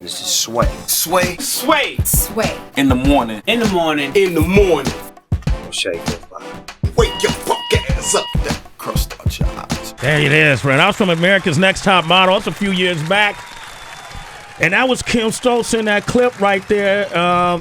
This is Sway. Sway. Sway. Sway. In the morning. In the morning. In the morning. Shake it. Wake your fuck ass up. That crust out your eyes. There it is, friend. I was from America's Next Top Model. It's a few years back. And that was Kim Stolz in that clip right there.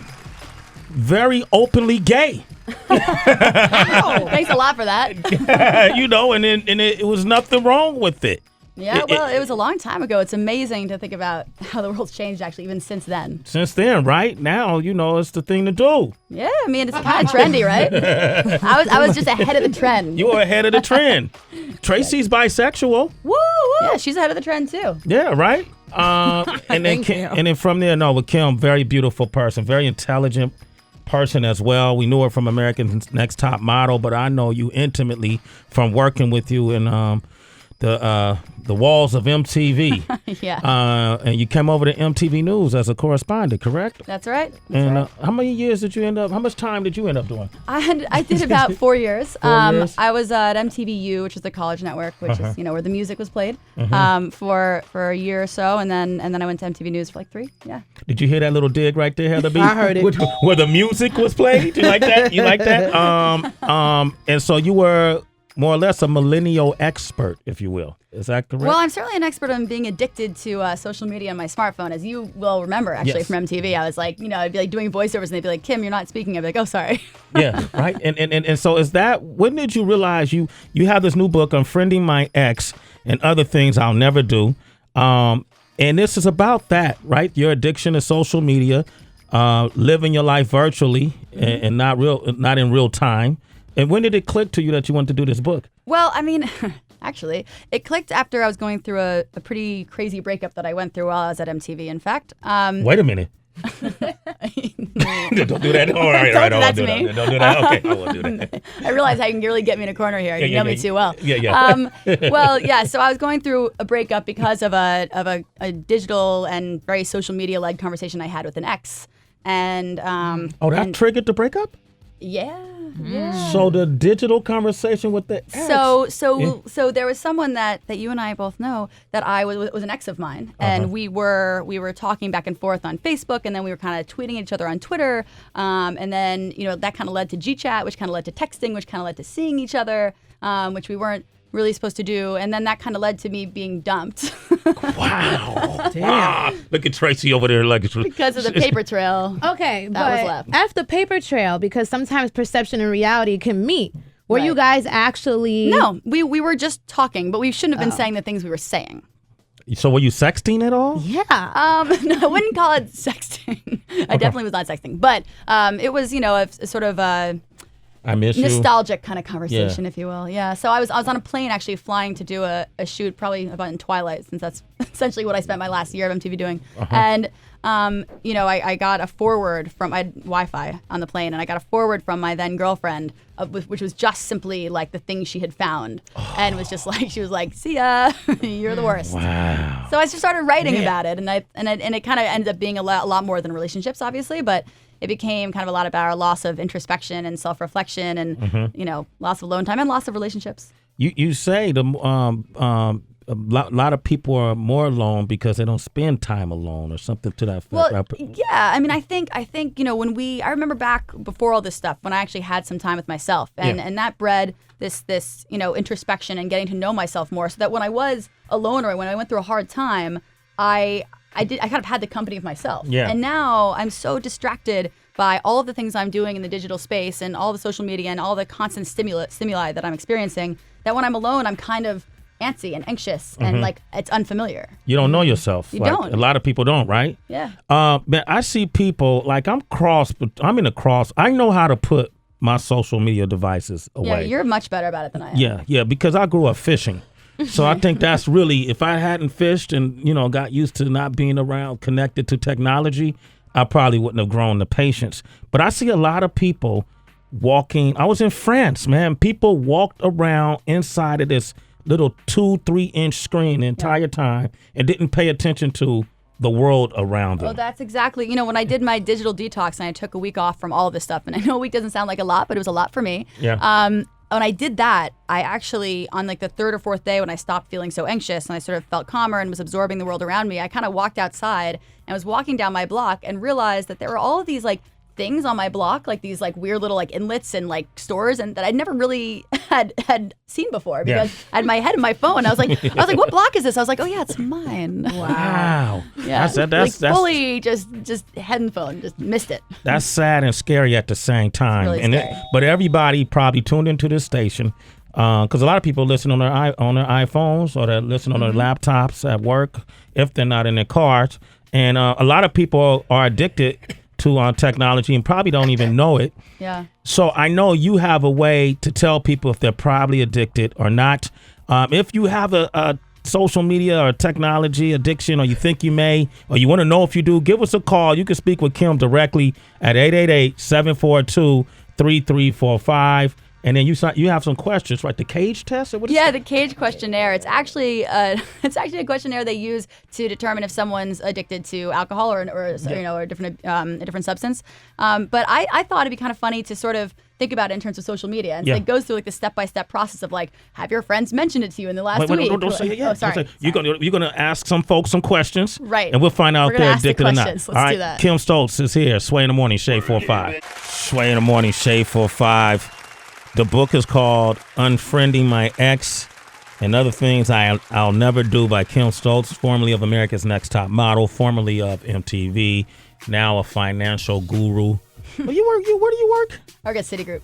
Very openly gay. Thanks a lot for that. You know, and it was nothing wrong with it. Yeah, well, it was a long time ago. It's amazing to think about how the world's changed, actually, even since then. Since then, right? Now, you know, it's the thing to do. Yeah, I mean, it's kind of trendy, right? I was just ahead of the trend. You were ahead of the trend. Tracy's bisexual. Woo! Yeah, she's ahead of the trend, too. Yeah, right? And then from there, with Kim, very beautiful person, very intelligent person as well. We knew her from America's Next Top Model, but I know you intimately from working with you in the walls of MTV. Yeah. And you came over to MTV News as a correspondent, correct? That's right. How many years did you how much time did you end up doing? I did about 4 years. 4 years? I was at MTVU, which is the college network, which is, where the music was played, for a year or so. And then I went to MTV News for like 3. Yeah. Did you hear that little dig right there, Heather B? I heard it. Where the music was played? You like that? You like that? And so you were more or less a millennial expert, if you will. Is that correct? Well, I'm certainly an expert on being addicted to social media on my smartphone, as you will remember, actually, Yes. from MTV. I was like, I'd be like doing voiceovers, and they'd be like, Kim, you're not speaking. I'd be like, oh, sorry. Yeah, right. And so is that, when did you realize you have this new book, Unfriending My Ex and Other Things I'll Never Do? And this is about that, right? Your addiction to social media, living your life virtually and not in real time. And when did it click to you that you wanted to do this book? Well, I mean, actually, it clicked after I was going through a pretty crazy breakup that I went through while I was at MTV, in fact. Wait a minute. Don't do that. All right, Don't I won't do do that to that. Don't do that. Okay, I won't do that. I realize how you can really get me in a corner here. You know me too well. Yeah. Well, yeah. So I was going through a breakup because of a digital and very social media led conversation I had with an ex, and that triggered the breakup? Yeah. So the digital conversation with the ex. So there was someone that you and I both know that I was an ex of mine, and we were talking back and forth on Facebook, and then we were kind of tweeting each other on Twitter, and then that kind of led to GChat, which kind of led to texting, which kind of led to seeing each other, which we weren't really supposed to do, and then that kind of led to me being dumped. Wow. Damn. Look at Tracy over there because of the paper trail. Okay, that was but left. after the paper trail, because sometimes perception and reality can meet. Were you guys actually? No, we were just talking, but we shouldn't have been saying the things we were saying. So were you sexting at all? Yeah. No, I wouldn't call it sexting. I definitely was not sexting, but it was a sort of I miss nostalgic kind of conversation, if you will. Yeah. So I was on a plane actually flying to do a shoot probably about in Twilight, since that's essentially what I spent my last year of MTV doing. And I got a forward from, I had Wi-Fi on the plane, and I got a forward from my then girlfriend, which was just simply like the thing she had found, and it was just like, she was like, "See ya, you're the worst." Wow. So I just started writing about it, and it kind of ended up being a lot more than relationships, obviously, but it became kind of a lot about our loss of introspection and self-reflection, and loss of alone time and loss of relationships. You say a lot of people are more alone because they don't spend time alone or something to that effect. Well, yeah. I mean, I think I remember back before all this stuff when I actually had some time with myself, and that bred this introspection and getting to know myself more, so that when I was alone or when I went through a hard time, I kind of had the company of myself. Yeah. And now I'm so distracted by all of the things I'm doing in the digital space and all the social media and all the constant stimuli that I'm experiencing, that when I'm alone, I'm kind of antsy and anxious and like it's unfamiliar. You don't know yourself. You don't. A lot of people don't, right? Yeah. Man, I see people like I'm in a cross. I know how to put my social media devices away. Yeah, you're much better about it than I am. Yeah, because I grew up fishing. So I think that's really, if I hadn't fished and, got used to not being around connected to technology, I probably wouldn't have grown the patience. But I see a lot of people walking. I was in France, man. People walked around inside of this little 2-3 inch screen the entire time and didn't pay attention to the world around them. Well, that's exactly, when I did my digital detox and I took a week off from all of this stuff, and I know a week doesn't sound like a lot, but it was a lot for me. Yeah. when I did that, I actually, on like the third or fourth day when I stopped feeling so anxious and I sort of felt calmer and was absorbing the world around me, I kind of walked outside and was walking down my block and realized that there were all of these like things on my block, like these like weird little like inlets and like stores, and that I'd never really had seen before because I had my head in my phone. I was like, what block is this? I was like, oh yeah, it's mine. Wow. Yeah. That's fully just head and phone, just missed it. That's sad and scary at the same time. Really scary. But everybody probably tuned into this station because a lot of people listen on their iPhones or they listen on their laptops at work if they're not in their cars. And a lot of people are addicted to technology and probably don't even know it. Yeah. So I know you have a way to tell people if they're probably addicted or not. If you have a social media or technology addiction, or you think you may, or you want to know if you do, give us a call. You can speak with Kim directly at 888-742-3345. And then you have some questions, right? The cage test, or what? The cage questionnaire. It's actually a questionnaire they use to determine if someone's addicted to alcohol or a different substance. But I thought it'd be kind of funny to sort of think about it in terms of social media, and so it goes through like the step-by-step process of like, have your friends mentioned it to you in the last week? Don't say it yet. Oh, sorry. You're gonna ask some folks some questions, right? And we'll find out if they're addicted or not. Let's All right, do that. Kim Stolz is here. Sway in the Morning, Shade 45. Sway in the Morning, Shade 45. The book is called Unfriending My Ex and Other Things I'll Never Do by Kim Stolz, formerly of America's Next Top Model, formerly of MTV, now a financial guru. Where do you work? I work at Citigroup.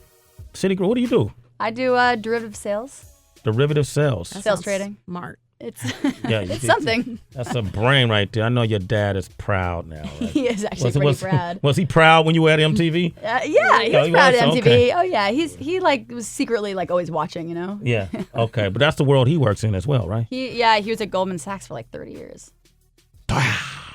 Citigroup, what do you do? I do derivative sales. Derivative sales. Sales trading. Smart. It's it's something. That's a brain right there. I know your dad is proud now. Right? He is actually pretty proud. Was he proud when you were at MTV? Yeah, he was proud of MTV. Okay. Oh yeah, he like was secretly like always watching, you know. Yeah. Okay, but that's the world he works in as well, right? He was at Goldman Sachs for like 30 years.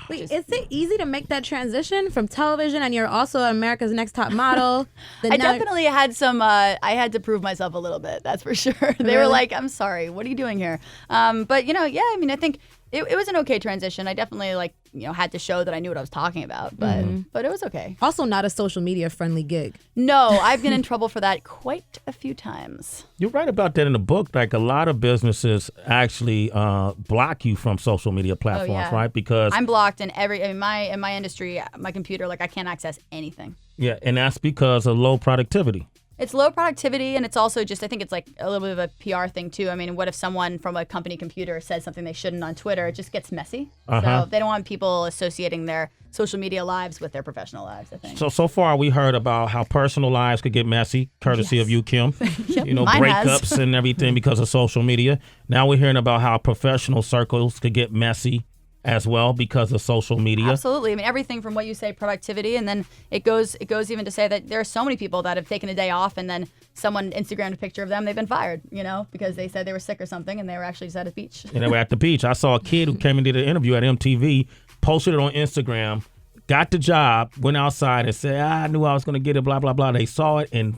Wait, is it easy to make that transition from television, and you're also America's Next Top Model? I definitely had some. I had to prove myself a little bit. That's for sure. They were like, "I'm sorry, what are you doing here?" But I mean, I think it was an okay transition. I definitely had to show that I knew what I was talking about, but it was okay. Also, not a social media friendly gig. No, I've been in trouble for that quite a few times. You're right about that in the book. Like a lot of businesses actually block you from social media platforms, right? Because I'm blocked in in my industry, my computer, I can't access anything. Yeah, and that's because of low productivity. It's low productivity, and it's also just, I think it's like a little bit of a PR thing too. I mean, what if someone from a company computer says something they shouldn't on Twitter? It just gets messy. So they don't want people associating their social media lives with their professional lives, I think. So far we heard about how personal lives could get messy, courtesy of you, Kim. Yep, breakups and everything because of social media. Now we're hearing about how professional circles could get messy as well because of social media. Absolutely. I mean, everything from what you say, productivity, and then it goes even to say that there are so many people that have taken a day off and then someone Instagrammed a picture of them, they've been fired, because they said they were sick or something and they were actually just at a beach. And they were at the beach. I saw a kid who came and did an interview at MTV, posted it on Instagram, got the job, went outside and said, I knew I was going to get it, blah, blah, blah. They saw it and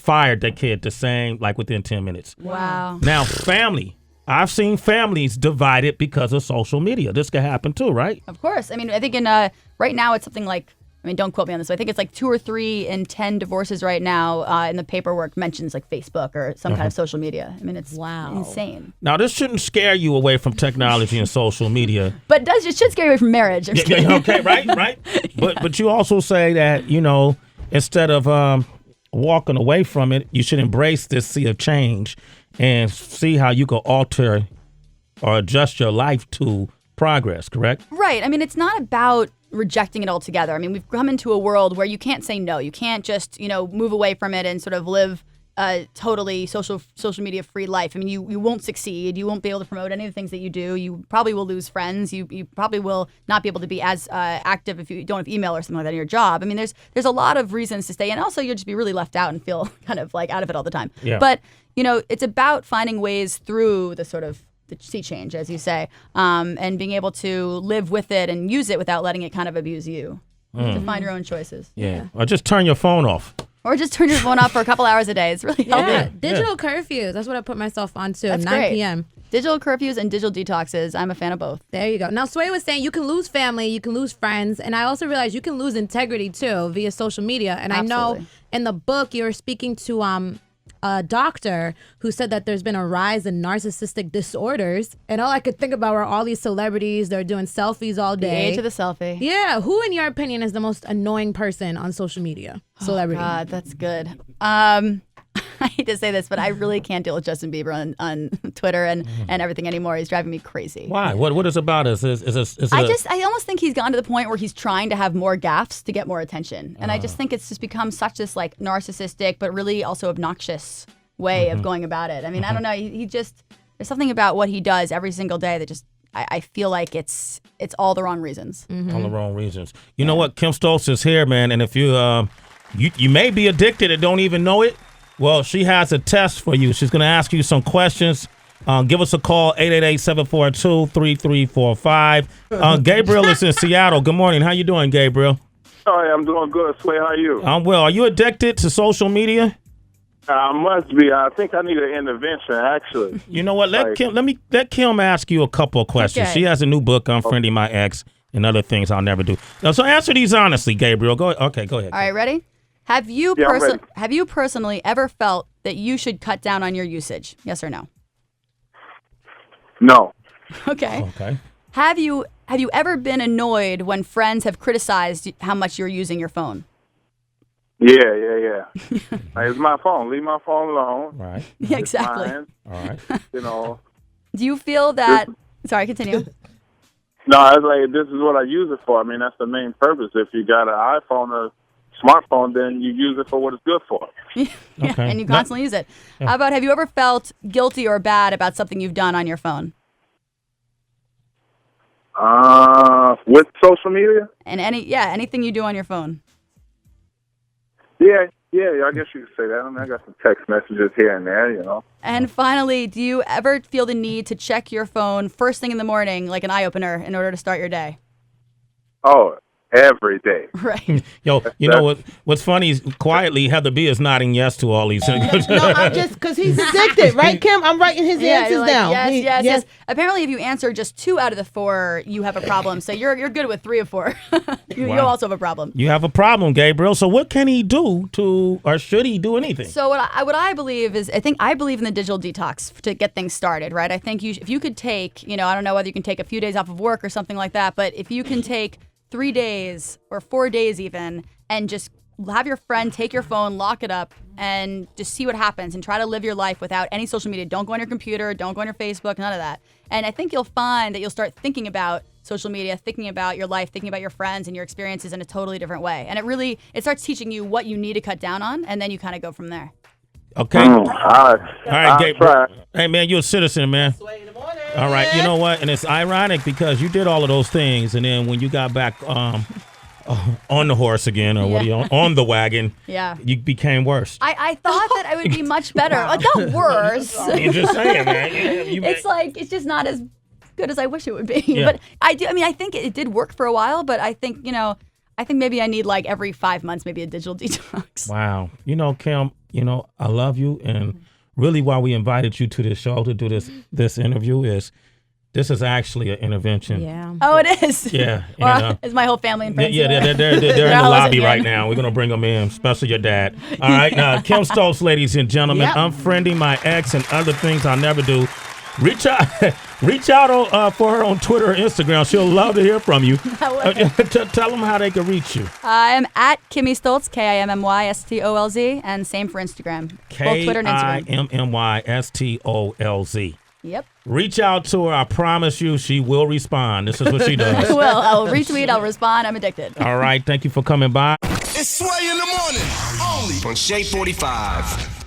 fired that kid within 10 minutes. Wow. Now, family. I've seen families divided because of social media. This could happen too, right? Of course. I mean, I think right now it's something like, don't quote me on this, but I think it's like 2 or 3 in 10 divorces right now in the paperwork mentions like Facebook or some kind of social media. I mean, it's insane. Now, this shouldn't scare you away from technology and social media. But it should scare you away from marriage. Okay, right. But you also say that, instead of walking away from it, you should embrace this sea of change and see how you can alter or adjust your life to progress, correct? Right. I mean, it's not about rejecting it altogether. I mean, we've come into a world where you can't say no. You can't just, move away from it and sort of live a totally social media free life. I mean, you won't succeed. You won't be able to promote any of the things that you do. You probably will lose friends. You probably will not be able to be as active if you don't have email or something like that in your job. I mean, there's a lot of reasons to stay, and also you'll just be really left out and feel kind of like out of it all the time. Yeah. But it's about finding ways through the sort of the sea change, as you say, and being able to live with it and use it without letting it kind of abuse you. To find your own choices. Yeah. Or just turn your phone off. Or just turn your phone off for a couple hours a day. It's really helpful. Digital curfews. That's what I put myself on to. That's 9 great. p.m. Digital curfews and digital detoxes. I'm a fan of both. There you go. Now, Sway was saying you can lose family, you can lose friends, and I also realized you can lose integrity too via social media. And Absolutely. I know in the book you're speaking to a doctor who said that there's been a rise in narcissistic disorders. And all I could think about were all these celebrities. They're doing selfies all The day. age of the selfie. Yeah. Who, in your opinion, is the most annoying person on social media? Celebrity. God, that's good. I hate to say this, but I really can't deal with Justin Bieber on Twitter and everything anymore. He's driving me crazy. Why? What is about us? I almost think he's gotten to the point where he's trying to have more gaffes to get more attention. And I just think it's just become such this like narcissistic, but really also obnoxious way of going about it. I mean, I don't know. He just, there's something about what he does every single day that just, I feel like it's all the wrong reasons. All the wrong reasons. You know what? Kim Stolz is here, man. And if you may be addicted and don't even know it, well, she has a test for you. She's going to ask you some questions. Give us a call, 888-742-3345. Gabriel is in Seattle. Good morning. How you doing, Gabriel? Hi, I'm doing good. Sway, how are you? I'm well. Are you addicted to social media? I must be. I think I need an intervention, actually. You know what? Let Kim ask you a couple of questions. Okay. She has a new book, Unfriending My Ex, and other things I'll never do. Now, so answer these honestly, Gabriel. Go ahead. Okay, go ahead. All right, ready? Have you Yeah, I'm ready. have you personally ever felt that you should cut down on your usage? Yes or no? No. Okay. Okay. Have you ever been annoyed when friends have criticized how much you're using your phone? Yeah. It's my phone. Leave my phone alone. Right. Yeah, exactly. Fine. All right. You know. Do you feel that? Sorry, continue. No, it's like this is what I use it for. I mean, that's the main purpose. If you got an iPhone or smartphone, then you use it for what it's good for. Yeah, Okay. and you constantly use it. How about, have you ever felt guilty or bad about something you've done on your phone? With social media? And anything you do on your phone. Yeah. I guess you could say that. I mean, I got some text messages here and there, you know. And finally, do you ever feel the need to check your phone first thing in the morning, like an eye opener, in order to start your day? Oh, every day. Right. Yo, you know what's funny is quietly Heather B is nodding yes to all these things. No, I'm just because he's addicted, right, Kim? I'm writing his answers you're like, down. Yes. Apparently, if you answer just 2 out of the 4, you have a problem. So you're good with 3 of 4. You Wow. also have a problem. You have a problem, Gabriel. So what can he do or should he do anything? So what I believe is, I believe in the digital detox to get things started, right? I think if you could take, I don't know whether you can take a few days off of work or something like that, but if you can take 3 days or 4 days even, and just have your friend take your phone, lock it up, and just see what happens and try to live your life without any social media. Don't go on your computer, don't go on your Facebook, none of that. And I think you'll find that you'll start thinking about social media, thinking about your life, thinking about your friends and your experiences in a totally different way. And it starts teaching you what you need to cut down on, and then you kind of go from there. Okay. All right, Gabriel. Hey, man, you're a citizen, man. All right. You know what? And it's ironic because you did all of those things, and then when you got back on the horse again, or what are you on the wagon? Yeah. You became worse. I thought that I would be much better. Like, not worse. I'm just saying, man. It's just not as good as I wish it would be. Yeah. But I think it did work for a while, but I think maybe I need like every 5 months, maybe a digital detox. Wow. Kim, I love you. And really why we invited you to this show to do this interview is this is actually an intervention. Yeah. Oh, it is? Yeah. Well, it's my whole family and friends. Yeah, they're in the lobby right now. We're going to bring them in, especially your dad. All right. Now, Kim Stolz, ladies and gentlemen, Unfriending My Ex and Other Things I'll Never Do. Reach out for her on Twitter or Instagram. She'll love to hear from you. Tell them how they can reach you. I'm at Kimmy Stolz, KIMMYSTOLZ, and same for Instagram. Both Twitter and Instagram. KIMMYSTOLZ. Yep. Reach out to her. I promise you she will respond. This is what she does. I will. I'll retweet. I'll respond. I'm addicted. All right. Thank you for coming by. It's Sway in the morning, only on Shade 45.